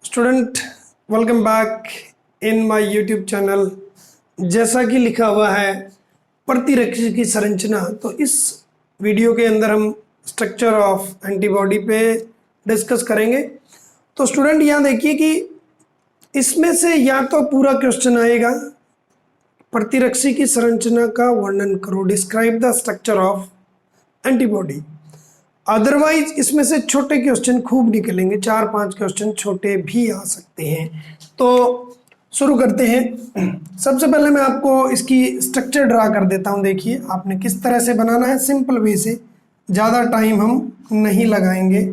Student, welcome back in my YouTube channel. जैसा कि लिखा हुआ है प्रतिरक्षी की संरचना, तो इस वीडियो के अंदर हम स्ट्रक्चर ऑफ एंटीबॉडी पे डिस्कस करेंगे। तो स्टूडेंट यहाँ देखिए कि इसमें से या तो पूरा क्वेश्चन आएगा प्रतिरक्षी की संरचना का वर्णन करो, describe the structure of antibody. Otherwise इसमें से छोटे क्वेश्चन खूब निकलेंगे, 4-5 क्वेश्चन छोटे भी आ सकते हैं। तो शुरू करते हैं। सबसे पहले मैं आपको इसकी स्ट्रक्चर ड्रा कर देता हूं। देखिए आपने किस तरह से बनाना है, सिंपल वे से, ज़्यादा टाइम हम नहीं लगाएंगे।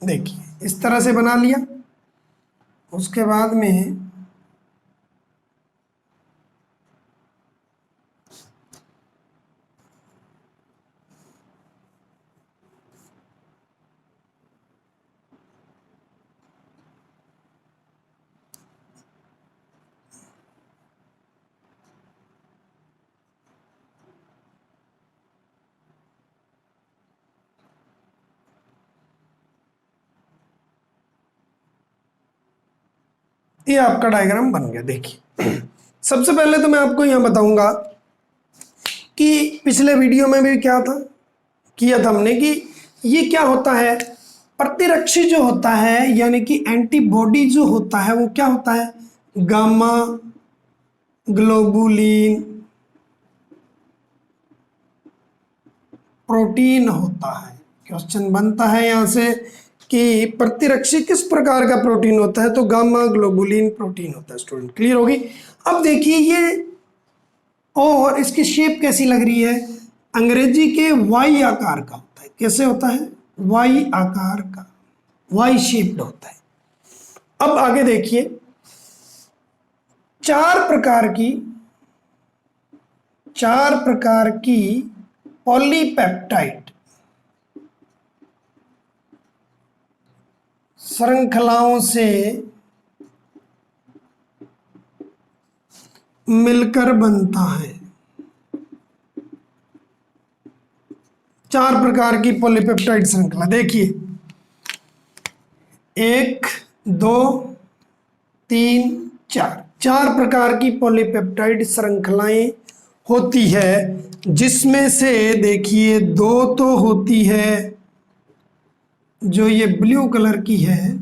देखिए इस तरह से बना लिया। उसके बाद में ये आपका डायग्राम बन गया। देखिए सबसे पहले तो मैं आपको यहाँ बताऊंगा कि पिछले वीडियो में भी क्या था, किया था हमने, कि ये क्या होता है। प्रतिरक्षी जो होता है यानी कि एंटीबॉडी जो होता है वो क्या होता है, गामा ग्लोबुलिन प्रोटीन होता है। क्वेश्चन बनता है यहाँ से कि प्रतिरक्षी किस प्रकार का प्रोटीन होता है, तो गामा ग्लोबुलिन प्रोटीन होता है। स्टूडेंट क्लियर होगी। अब देखिए ये, और इसकी शेप कैसी लग रही है, अंग्रेजी के वाई आकार का होता है। कैसे होता है, वाई आकार का, वाई शेप्ड होता है। अब आगे देखिए, चार प्रकार की पॉलीपेप्टाइड श्रृंखलाओं से मिलकर बनता है। चार प्रकार की पॉलीपेप्टाइड श्रृंखला, देखिए 1, 2, 3, 4, चार प्रकार की पॉलीपेप्टाइड श्रृंखलाएं होती है, जिसमें से देखिए 2 तो होती है जो ये ब्लू कलर की है,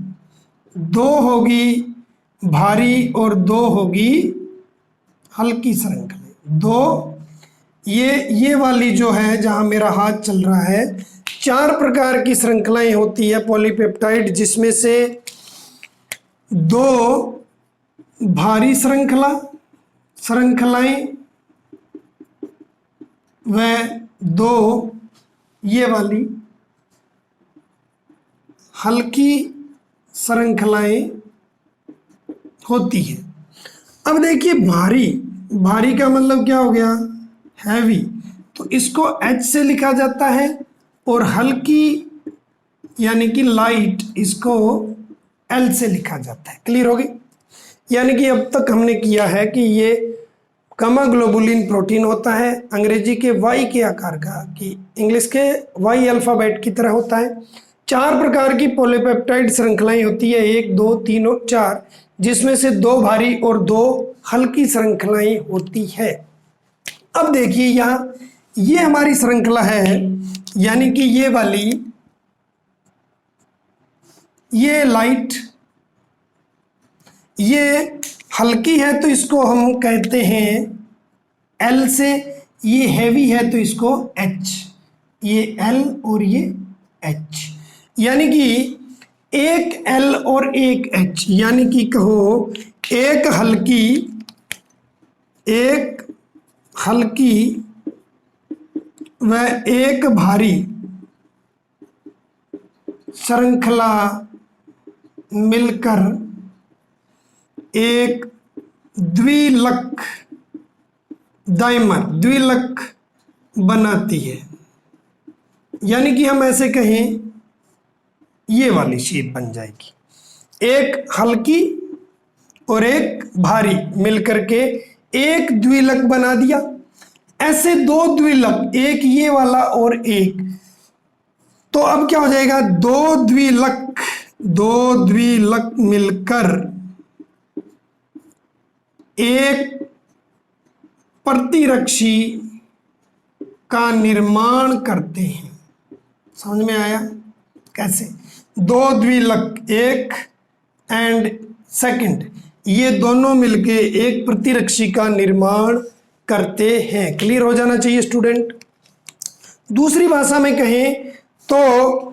2 होगी भारी और 2 होगी हल्की श्रृंखला। 2 ये वाली जो है जहां मेरा हाथ चल रहा है, 4 प्रकार की श्रृंखलाएं होती है पॉलीपेप्टाइड, जिसमें से 2 भारी श्रृंखलाएं व 2 ये वाली हल्की श्रृंखलाएं होती है। अब देखिए भारी का मतलब क्या हो गया, हैवी, तो इसको H से लिखा जाता है, और हल्की यानी कि लाइट, इसको L से लिखा जाता है। क्लियर होगी। यानी कि अब तक हमने किया है कि ये गामा ग्लोबुलिन प्रोटीन होता है, अंग्रेजी के वाई के आकार का, कि इंग्लिश के वाई अल्फाबेट की तरह होता है। 4 प्रकार की पॉलीपेप्टाइड श्रृंखलाएं होती है, 1, 2, 3 और 4, जिसमें से 2 भारी और 2 हल्की श्रृंखलाएं होती है। अब देखिए यहाँ ये हमारी श्रृंखला है, यानी कि ये वाली, ये लाइट, ये हल्की है तो इसको हम कहते हैं L से, ये हैवी है तो इसको H, ये L और ये H, यानी कि एक L और एक H, यानी कि कहो एक हल्की व एक भारी श्रृंखला मिलकर एक द्विलक बनाती है। यानी कि हम ऐसे कहें ये वाली शेप बन जाएगी। एक हल्की और एक भारी मिलकर के एक द्विलक बना दिया। ऐसे दो द्विलक, एक ये वाला और एक, तो अब क्या हो जाएगा, दो द्विलक मिलकर एक प्रतिरक्षी का निर्माण करते हैं। समझ में आया कैसे? दो द्विलक, एक एंड सेकंड, ये दोनों मिलके एक प्रतिरक्षी का निर्माण करते हैं। क्लियर हो जाना चाहिए स्टूडेंट। दूसरी भाषा में कहें तो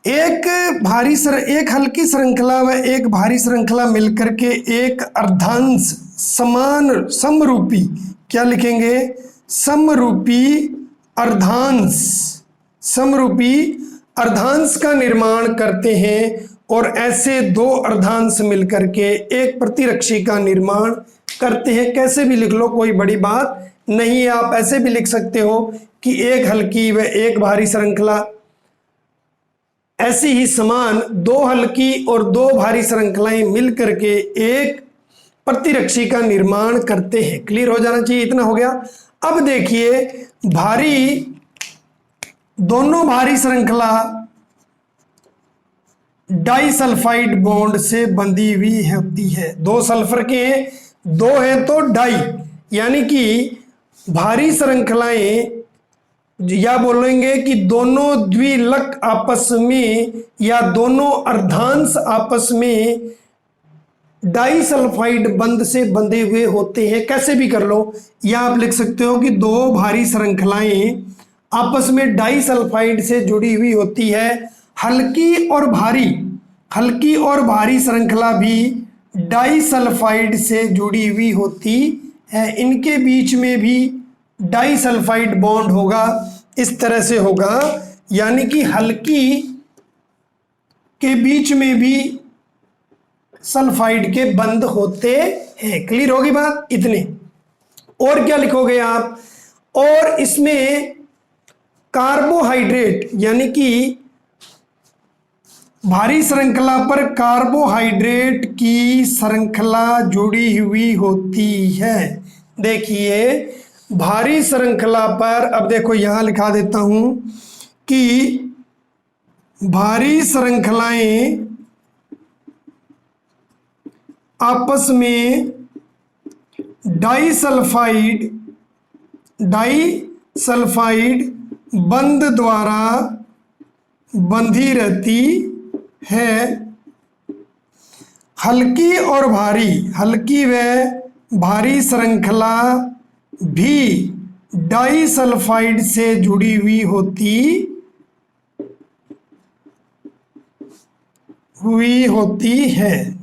एक हल्की श्रृंखला व एक भारी श्रृंखला मिलकर के एक अर्धांश समान समरूपी, क्या लिखेंगे, समरूपी अर्धांश का निर्माण करते हैं। और ऐसे दो अर्धांश मिलकर के एक प्रतिरक्षी का निर्माण करते हैं। कैसे भी लिख लो, कोई बड़ी बात नहीं है। आप ऐसे भी लिख सकते हो कि एक हल्की व एक भारी श्रृंखला, ऐसी ही समान दो हल्की और दो भारी श्रृंखलाएं मिलकर के एक प्रतिरक्षी का निर्माण करते हैं। क्लियर हो जाना चाहिए। इतना हो गया। अब देखिए, दोनों भारी श्रृंखला डाइसल्फाइड बॉन्ड से बंधी हुई होती है। दो सल्फर के हैं, दो हैं तो डाई, यानी कि भारी श्रृंखलाएं, या बोलेंगे कि दोनों द्विलक आपस में या दोनों अर्धांश आपस में डाइसल्फाइड बंध से बंधे हुए होते हैं। कैसे भी कर लो, या आप लिख सकते हो कि दो भारी श्रृंखलाएं आपस में डाइसल्फाइड से जुड़ी हुई होती है। हल्की और भारी श्रृंखला भी डाइसल्फाइड से जुड़ी हुई होती है। इनके बीच में भी डाइसल्फाइड बॉन्ड होगा, इस तरह से होगा, यानी कि हल्की के बीच में भी सल्फाइड के बंध होते हैं। क्लियर होगी बात? इतने। और क्या लिखोगे आप? और इसमें कार्बोहाइड्रेट, यानी कि भारी श्रृंखला पर कार्बोहाइड्रेट की श्रृंखला जुड़ी हुई होती है। देखिए, भारी श्रृंखला पर, अब देखो यहां लिखा देता हूं कि भारी श्रृंखलाएं आपस में डाइसल्फाइड बंध द्वारा बंधी रहती है। हल्की व भारी श्रृंखला भी डाइसल्फाइड से जुड़ी हुई होती है।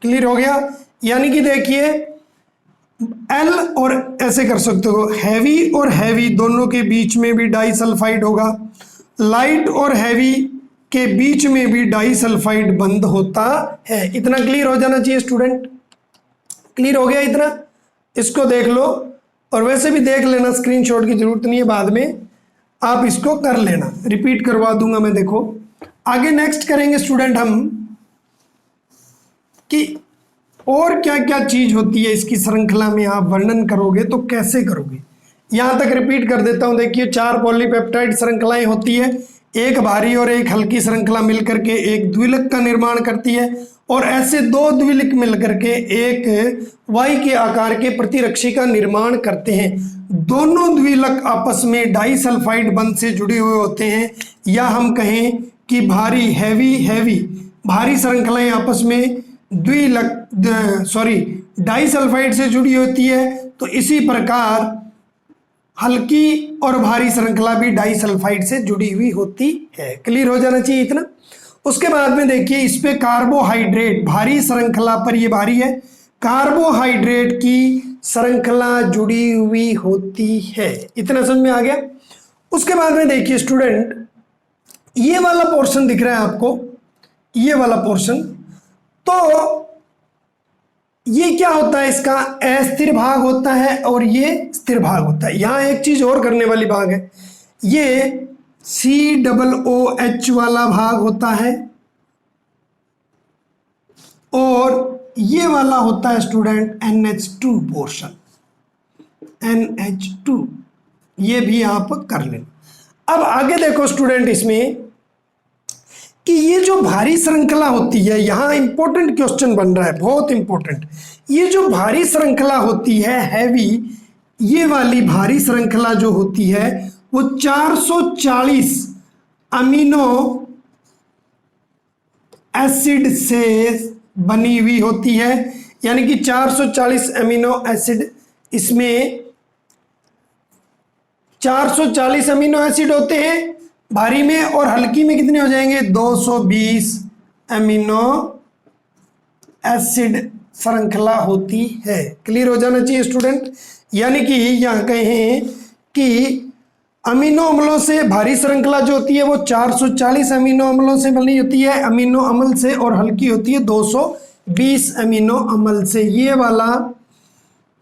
क्लियर हो गया? यानी कि देखिए, एल और ऐसे कर सकते हो, हैवी और हैवी दोनों के बीच में भी डाइसल्फाइड होगा। लाइट और हैवी के बीच में भी डाइसल्फाइड बंध होता है। इतना क्लियर हो जाना चाहिए स्टूडेंट। क्लियर हो गया इतना? इसको देख लो, और वैसे भी देख लेना, स्क्रीनशॉट की जरूरत नहीं है, बाद में आप इसको कर लेना, रिपीट करवा दूंगा मैं। देखो आगे नेक्स्ट करेंगे स्टूडेंट हम कि और क्या क्या चीज होती है इसकी श्रृंखला में, आप वर्णन करोगे तो कैसे करोगे। यहां तक रिपीट कर देता हूं। देखिए, 4 पॉलीपेप्टाइड श्रृंखलाएं होती है। एक भारी और एक हल्की श्रृंखला मिलकर के एक द्विलक का निर्माण करती है। और ऐसे दो द्विलक मिलकर के एक वाई के आकार के प्रतिरक्षी का निर्माण करते हैं। दोनों द्विलक आपस में डाइसल्फाइड बंध से जुड़े हुए होते हैं। या हम कहें कि भारी श्रृंखलाएं आपस में डाइसल्फाइड से जुड़ी होती है। तो इसी प्रकार हल्की और भारी श्रृंखला भी डाइसल्फाइड से जुड़ी हुई होती है। क्लियर हो जाना चाहिए इतना। उसके बाद में देखिए, इस पे कार्बोहाइड्रेट, भारी श्रृंखला पर, ये भारी है, कार्बोहाइड्रेट की श्रृंखला जुड़ी हुई होती है। इतना समझ में आ गया? उसके बाद में देखिए स्टूडेंट, ये वाला पोर्शन दिख रहा है आपको, ये वाला पोर्शन, तो ये क्या होता है, इसका अस्थिर भाग होता है और ये स्थिर भाग होता है। यहां एक चीज और करने वाली भाग है, ये COOH वाला भाग होता है, और ये वाला होता है स्टूडेंट NH2 पोर्शन, NH2, ये भी आप कर लेना। अब आगे देखो स्टूडेंट इसमें कि ये जो भारी श्रृंखला होती है, यहां इंपॉर्टेंट क्वेश्चन बन रहा है, बहुत इंपॉर्टेंट। ये जो भारी श्रृंखला होती है हैवी, ये वाली भारी श्रृंखला जो होती है वो 440 अमीनो एसिड से बनी हुई होती है, यानी कि 440 अमीनो एसिड, इसमें 440 अमीनो एसिड होते हैं भारी में, और हल्की में कितने हो जाएंगे 220 अमीनो एसिड श्रृंखला होती है। क्लियर हो जाना चाहिए स्टूडेंट। यानी कि यहाँ कहें कि अमीनो अम्लों से भारी श्रृंखला जो होती है वो 440 अमीनो अम्लों से बनी होती है, अमीनो अम्ल से, और हल्की होती है 220 अमीनो अम्ल से। ये वाला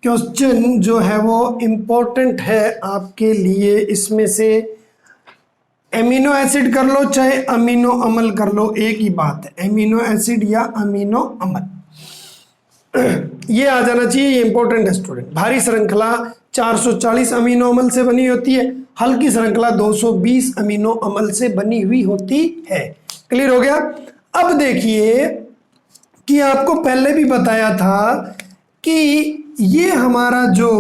क्वेश्चन जो है वो इम्पोर्टेंट है आपके लिए। इसमें से एमिनो एसिड कर लो चाहे अमीनो अम्ल कर लो, एक ही बात है, एमिनो एसिड या अमीनो अम्ल, ये आ जाना चाहिए, ये इंपॉर्टेंट है स्टूडेंट। भारी श्रृंखला 440 अमीनो अम्ल से बनी होती है, हल्की श्रृंखला 220 अमीनो अम्ल से बनी हुई होती है। क्लियर हो गया। अब देखिए कि आपको पहले भी बताया था कि ये हमारा जो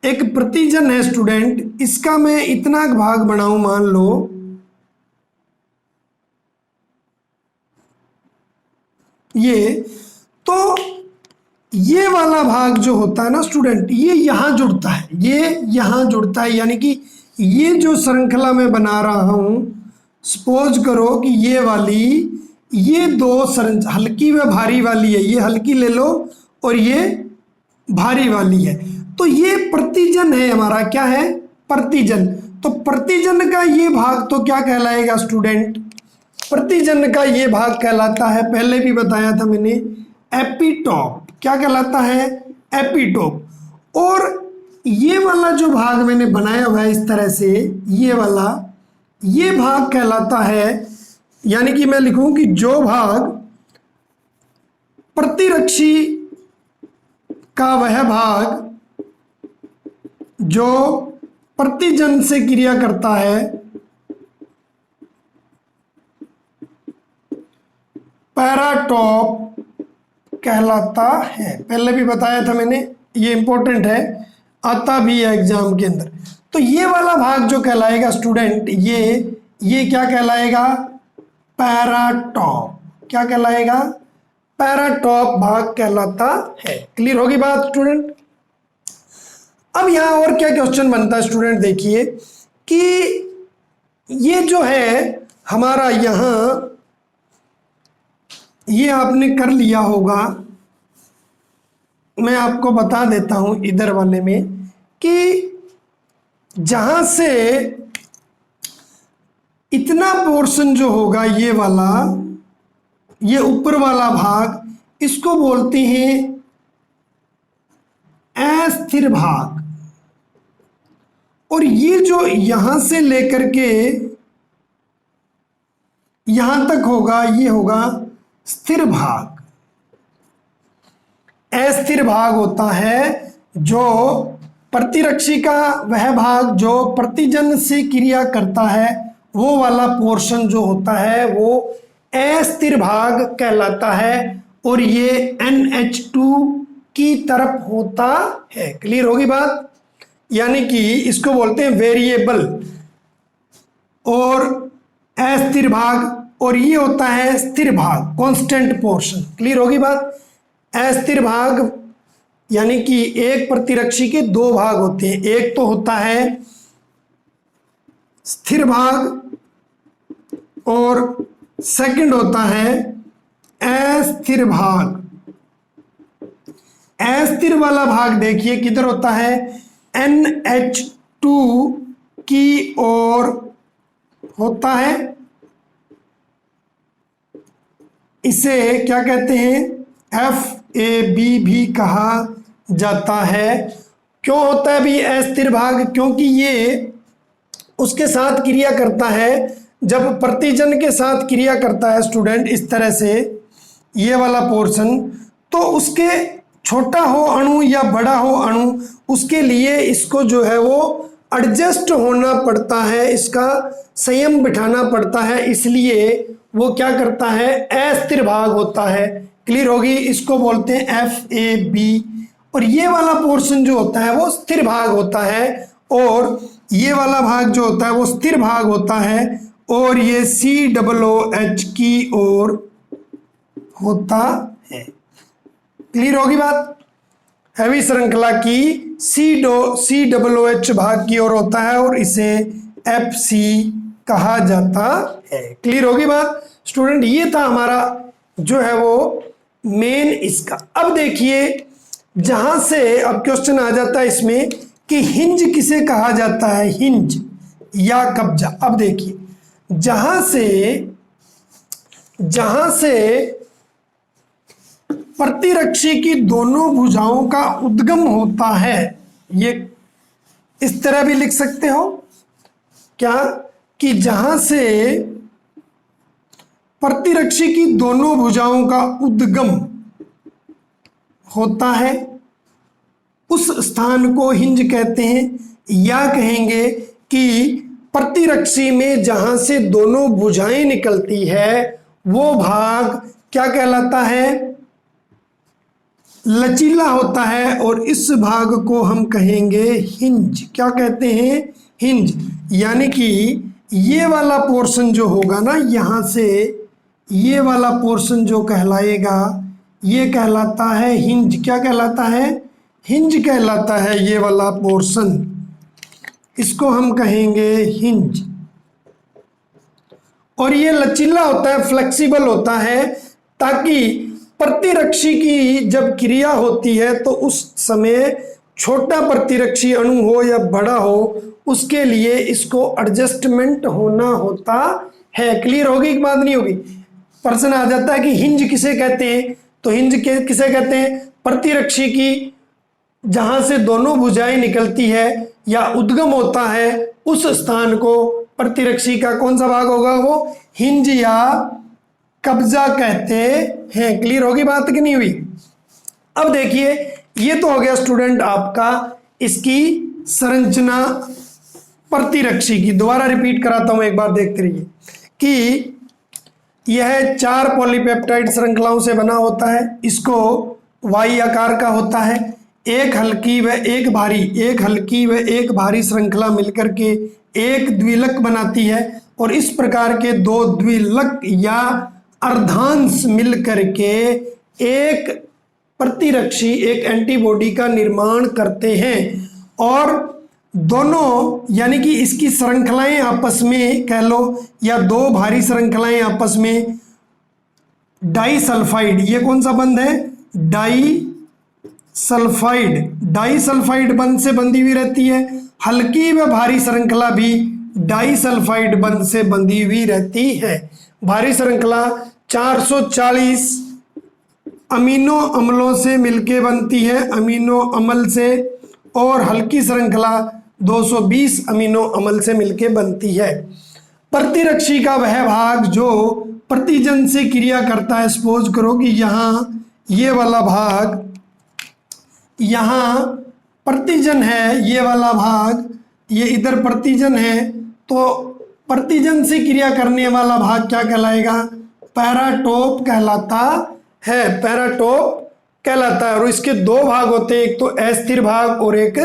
एक प्रतिजन है स्टूडेंट, इसका मैं इतना भाग बनाऊं, मान लो ये, तो ये वाला भाग जो होता है ना स्टूडेंट, ये यहां जुड़ता है, ये यहां जुड़ता है, यानी कि ये जो श्रृंखला मैं बना रहा हूं, सपोज करो कि ये वाली, ये दो हल्की व भारी वाली है, ये हल्की ले लो और ये भारी वाली है, तो ये प्रतिजन है हमारा, क्या है, प्रतिजन। तो प्रतिजन का ये भाग तो क्या कहलाएगा स्टूडेंट, प्रतिजन का ये भाग कहलाता है, पहले भी बताया था मैंने, एपिटोप। क्या कहलाता है, एपिटोप। और ये वाला जो भाग मैंने बनाया हुआ है इस तरह से, ये वाला, ये भाग कहलाता है, यानी कि मैं लिखूं कि जो भाग प्रतिरक्षी का वह भाग जो प्रतिजन से क्रिया करता है, पैराटोप कहलाता है। पहले भी बताया था मैंने, ये इंपॉर्टेंट है, आता भी है एग्जाम के अंदर। तो ये वाला भाग जो कहलाएगा स्टूडेंट, ये क्या कहलाएगा, पैराटोप। क्या कहलाएगा, पैराटोप भाग कहलाता है। क्लियर होगी बात स्टूडेंट। अब यहां और क्या क्वेश्चन बनता है स्टूडेंट, देखिए कि ये जो है हमारा यहां, ये आपने कर लिया होगा, मैं आपको बता देता हूं इधर वाले में, कि जहां से इतना पोर्शन जो होगा ये वाला, ये ऊपर वाला भाग, इसको बोलते हैं अस्थिर भाग, और ये जो यहां से लेकर के यहां तक होगा, ये होगा स्थिर भाग। अस्थिर भाग होता है जो प्रतिरक्षी का वह भाग जो प्रतिजन से क्रिया करता है, वो वाला पोर्शन जो होता है वो अस्थिर भाग कहलाता है, और ये NH2 की तरफ होता है। क्लियर होगी बात। यानी कि इसको बोलते हैं वेरिएबल और अस्थिर भाग, और ये होता है स्थिर भाग, कांस्टेंट पोर्शन। क्लियर होगी बात। अस्थिर भाग यानी कि एक प्रतिरक्षी के दो भाग होते हैं, एक तो होता है स्थिर भाग और सेकंड होता है अस्थिर भाग। अस्थिर वाला भाग देखिए किधर होता है, NH2 की ओर होता है, इसे क्या कहते हैं, FAB भी कहा जाता है। क्यों होता है भी अस्थिर भाग, क्योंकि ये उसके साथ क्रिया करता है, जब प्रतिजन के साथ क्रिया करता है स्टूडेंट इस तरह से ये वाला पोर्शन, तो उसके छोटा हो अणु या बड़ा हो अणु, उसके लिए इसको जो है वो एडजस्ट होना पड़ता है, इसका संयम बिठाना पड़ता है, इसलिए वो क्या करता है, अस्थिर भाग होता है। क्लियर होगी? इसको बोलते हैं FAB। और ये वाला पोर्शन जो होता है वो स्थिर भाग होता है, और ये वाला भाग जो होता है वो स्थिर भाग होता है, और ये COOH की ओर होता है। क्लियर होगी बात? हैवी श्रृंखला की COOH भाग की ओर होता है और इसे FC कहा जाता है। क्लियर होगी बात स्टूडेंट? ये था हमारा जो है वो मेन इसका। अब देखिए जहां से अब क्वेश्चन आ जाता है इसमें कि हिंज किसे कहा जाता है, हिंज या कब्जा। अब देखिए जहां से प्रतिरक्षी की दोनों भुजाओं का उद्गम होता है, ये इस तरह भी लिख सकते हो क्या, कि जहां से प्रतिरक्षी की दोनों भुजाओं का उद्गम होता है उस स्थान को हिंज कहते हैं, या कहेंगे कि प्रतिरक्षी में जहां से दोनों भुजाएं निकलती है वो भाग क्या कहलाता है, लचीला होता है, और इस भाग को हम कहेंगे हिंज। क्या कहते हैं, हिंज। यानी कि ये वाला पोर्शन जो होगा ना, यहां से ये वाला पोर्शन जो कहलाएगा ये कहलाता है हिंज। क्या कहलाता है, हिंज कहलाता है ये वाला पोर्शन, इसको हम कहेंगे हिंज। और ये लचीला होता है, फ्लेक्सिबल होता है, ताकि प्रतिरक्षी की जब क्रिया होती है तो उस समय छोटा प्रतिरक्षी अणु हो या बड़ा हो उसके लिए इसको एडजस्टमेंट होना होता है। क्लियर होगी कि बात नहीं होगी? प्रश्न आ जाता है कि हिंज किसे कहते हैं, तो हिंज किसे कहते हैं, प्रतिरक्षी की जहां से दोनों भुजाएं निकलती है या उद्गम होता है उस स्थान को प्रतिरक्षी का कौन सा भाग होगा, वो हिंज या कब्जा कहते हैं। क्लियर होगी बात कि नहीं हुई? अब देखिए ये तो हो गया स्टूडेंट आपका इसकी संरचना प्रतिरक्षी की। दोबारा रिपीट कराता हूं, एक बार देखते रहिए कि यह 4 पॉलीपेप्टाइड श्रृंखलाओं से बना होता है, इसको Y आकार का होता है, एक हल्की व एक भारी श्रृंखला मिलकर के एक द्विलक बनाती है, और इस प्रकार के 2 द्विलक या अर्धांश मिलकर के एक प्रतिरक्षी, एक एंटीबॉडी का निर्माण करते हैं। और दोनों यानी कि इसकी श्रृंखलाएं आपस में कह लो, या 2 भारी श्रृंखलाएं आपस में डाइसल्फाइड, ये कौन सा बंध है, डाइसल्फाइड बंध से बंधी हुई रहती है। हल्की व भारी श्रृंखला भी डाइसल्फाइड बंध से बंधी हुई रहती है। भारी श्रृंखला 440 अमीनो अम्लों से मिलके बनती है, अमीनो अम्ल से, और हल्की श्रृंखला 220 अमीनो अम्ल से मिलके बनती है। प्रतिरक्षी का वह भाग जो प्रतिजन से क्रिया करता है, सपोज करो कि यहाँ ये वाला भाग, यहाँ प्रतिजन है, ये वाला भाग, ये इधर प्रतिजन है, तो प्रतिजन से क्रिया करने वाला भाग क्या कहलाएगा, पैराटोप कहलाता है, पैराटोप कहलाता है। और इसके 2 भाग होते हैं, एक तो अस्थिर भाग और एक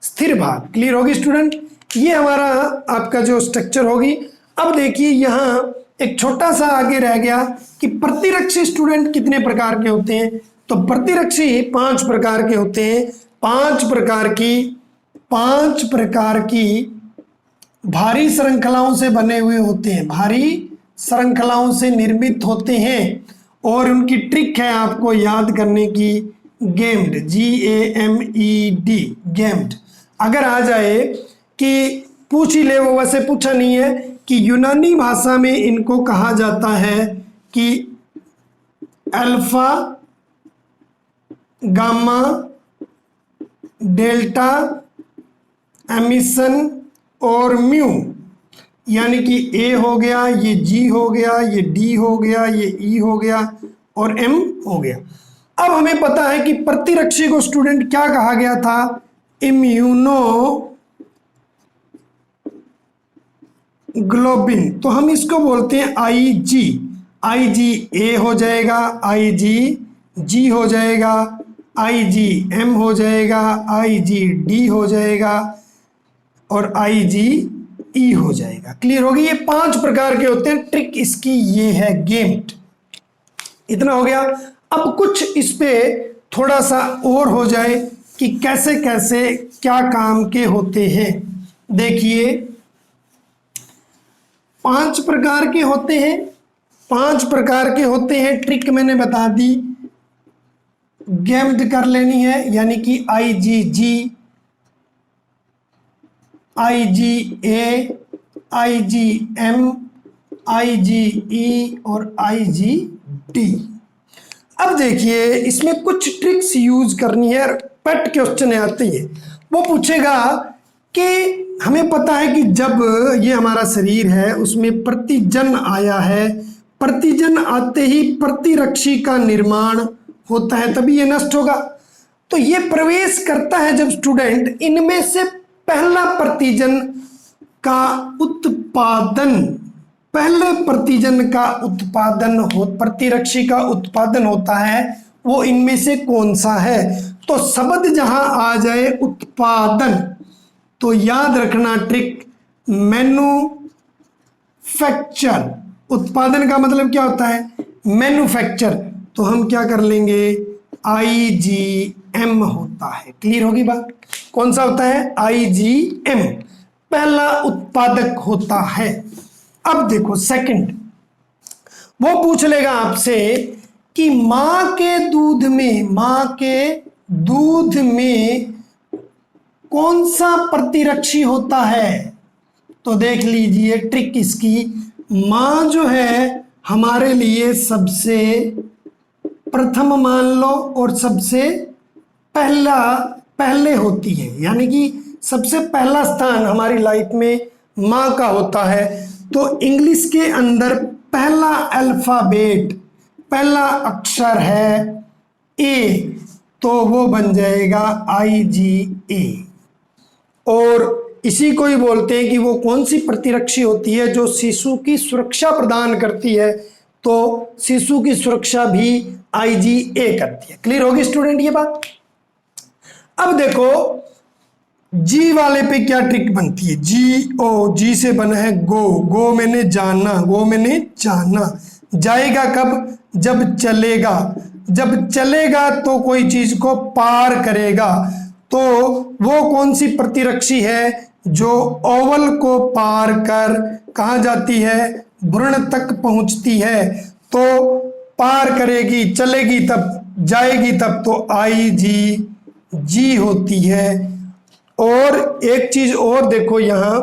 स्थिर भाग। क्लियर होगी स्टूडेंट? ये हमारा आपका जो स्ट्रक्चर होगी। अब देखिए यहाँ एक छोटा सा आगे रह गया कि प्रतिरक्षी स्टूडेंट कितने प्रकार के होते हैं, तो प्रतिरक्षी 5 प्रकार के होते हैं। 5 प्रकार की भारी श्रृंखलाओं से बने हुए होते हैं, भारी श्रृंखलाओं से निर्मित होते हैं, और उनकी ट्रिक है आपको याद करने की, गेम्ड, GAMED, गेम्ड। अगर आ जाए कि पूछ ही ले, वो वैसे पूछा नहीं है, कि यूनानी भाषा में इनको कहा जाता है कि अल्फा, गामा, डेल्टा, एमिशन और म्यू। यानी कि ए हो गया, ये जी हो गया, ये डी हो गया, ये ई हो गया और एम हो गया। अब हमें पता है कि प्रतिरक्षी को स्टूडेंट क्या कहा गया था, इम्यूनो ग्लोबिन, तो हम इसको बोलते हैं आई जी। आई जी ए हो जाएगा, आई जी हो जाएगा, आई जी एम हो जाएगा, आई जी डी हो जाएगा और आई जी ई हो जाएगा। क्लियर होगी? ये 5 प्रकार के होते हैं। ट्रिक इसकी ये है गेम्ड। इतना हो गया। अब कुछ इस पे थोड़ा सा और हो जाए कि कैसे कैसे क्या काम के होते हैं। देखिए 5 प्रकार के होते हैं, 5 प्रकार के होते हैं। ट्रिक मैंने बता दी, गेम्ड कर लेनी है, यानी कि आई जी जी, आई जी ए, आई जी एम, आई जी ई और आई जी डी। अब देखिए इसमें कुछ ट्रिक्स यूज करनी है। पेट क्वेश्चन आती है, वो पूछेगा कि हमें पता है कि जब ये हमारा शरीर है उसमें प्रतिजन आया है, प्रतिजन आते ही प्रतिरक्षी का निर्माण होता है, तभी ये नष्ट होगा। तो ये प्रवेश करता है जब स्टूडेंट, इनमें से पहला प्रतिजन का उत्पादन, पहले प्रतिजन का उत्पादन हो, प्रतिरक्षी का उत्पादन होता है, वो इनमें से कौन सा है? तो शब्द जहां आ जाए उत्पादन, तो याद रखना ट्रिक मैन्युफैक्चर। उत्पादन का मतलब क्या होता है? मैन्युफैक्चर। तो हम क्या कर लेंगे, आई जी एम होता है। क्लियर होगी बात? कौन सा होता है? आई जी एम, पहला उत्पादक होता है। अब देखो सेकंड, वो पूछ लेगा आपसे कि मां के दूध में, मां के दूध में कौन सा प्रतिरक्षी होता है? तो देख लीजिए ट्रिक इसकी, मां जो है हमारे लिए सबसे प्रथम मान लो और सबसे पहले होती है, यानी कि सबसे पहला स्थान हमारी लाइफ में मां का होता है। तो इंग्लिश के अंदर पहला अल्फाबेट, पहला अक्षर है ए, तो वो बन जाएगा आई जी ए। और इसी को ही बोलते हैं कि वो कौन सी प्रतिरक्षी होती है जो शिशु की सुरक्षा प्रदान करती है, तो शिशु की सुरक्षा भी आई जी ए करती है। क्लियर होगी स्टूडेंट ये बात? अब देखो जी वाले पे क्या ट्रिक बनती है, जी ओ, जी से बना है गो, गो मैंने जाना, गो मैंने जाना। जाएगा कब? जब चलेगा, जब चलेगा तो कोई चीज को पार करेगा, तो वो कौन सी प्रतिरक्षी है जो ओवल को पार कर कहाँ जाती है? भ्रूण तक पहुंचती है। तो पार करेगी, चलेगी तब, जाएगी तब, तो आई जी होती है। और एक चीज और देखो यहां,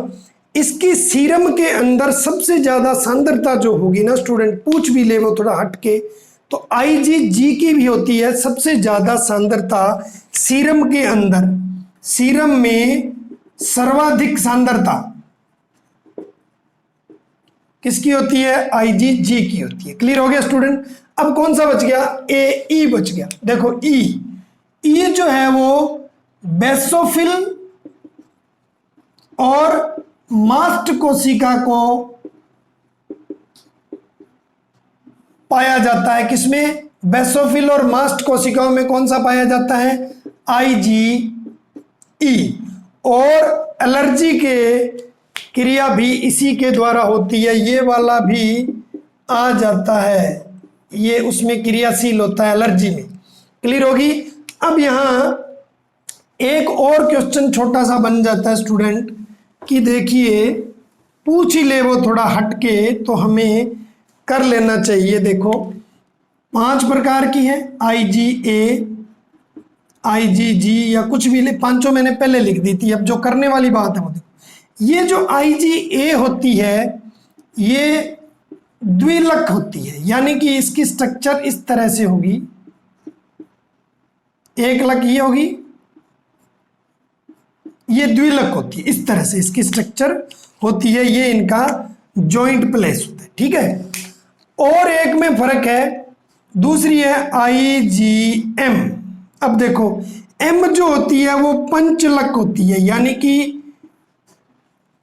इसकी सीरम के अंदर सबसे ज्यादा सांद्रता जो होगी ना स्टूडेंट, पूछ भी ले वो थोड़ा हटके, तो जी की भी होती है सबसे ज्यादा सांद्रता सीरम के अंदर। सीरम में सर्वाधिक सांद्रता किसकी होती है? जी की होती है। क्लियर हो गया स्टूडेंट? अब कौन सा बच गया? ई बच गया। देखो ई जो है वो बेसोफिल और मास्ट कोशिका को पाया जाता है। किसमें? बेसोफिल और मास्ट कोशिकाओं में कौन सा पाया जाता है? IgE। और एलर्जी के क्रिया भी इसी के द्वारा होती है, ये वाला भी आ जाता है, ये उसमें क्रियाशील होता है एलर्जी में। क्लियर होगी? अब यहां एक और क्वेश्चन छोटा सा बन जाता है स्टूडेंट कि देखिए पूछ ही ले वो थोड़ा हटके, तो हमें कर लेना चाहिए। देखो 5 प्रकार की है, IgA, IgG या कुछ भी ले, पांचों मैंने पहले लिख दी थी। अब जो करने वाली बात है वो देखो, ये जो IgA होती है ये द्विलक होती है, यानी कि इसकी स्ट्रक्चर इस तरह से होगी। एक लक ये होगी, ये द्विलक होती है, इस तरह से इसकी स्ट्रक्चर होती है, ये इनका जॉइंट प्लेस होता है, ठीक है। और एक में फर्क है, दूसरी है IgM। अब देखो M जो होती है वो पंचलक होती है, यानी कि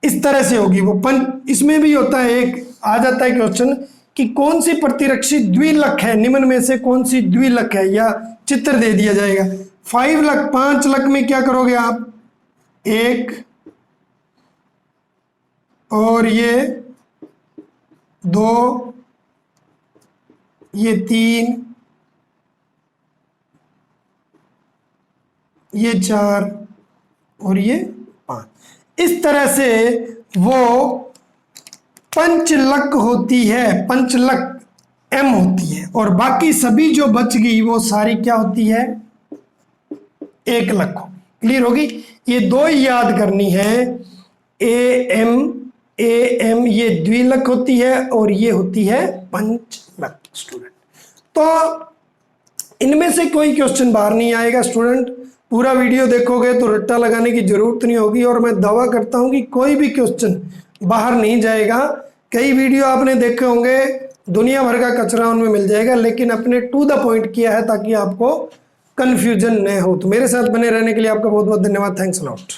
इस तरह से होगी वो इसमें भी होता है, एक आ जाता है क्वेश्चन कि कौन सी प्रतिरक्षी द्विलक है, निम्न में से कौन सी द्विलक है, या चित्र दे दिया जाएगा। 5 लक, 5 लक में क्या करोगे आप, 1 और ये 2, ये 3, ये 4 और ये 5। इस तरह से वो पंचलक होती है, पंचलक M होती है, और बाकी सभी जो बच गई वो सारी क्या होती है, एक लक हो। क्लियर होगी, ये दो ही याद करनी है, AM ये द्विलक होती है और ये होती है पंचलक स्टूडेंट। तो इनमें से कोई क्वेश्चन बाहर नहीं आएगा स्टूडेंट, पूरा वीडियो देखोगे तो रट्टा लगाने की जरूरत नहीं होगी, और मैं दावा करता हूं कि कोई भी क्वेश्चन बाहर नहीं जाएगा। कई वीडियो आपने देखे होंगे, दुनिया भर का कचरा उनमें मिल जाएगा, लेकिन अपने टू द पॉइंट किया है ताकि आपको कंफ्यूजन न हो। तो मेरे साथ बने रहने के लिए आपका बहुत बहुत धन्यवाद। Thanks a lot.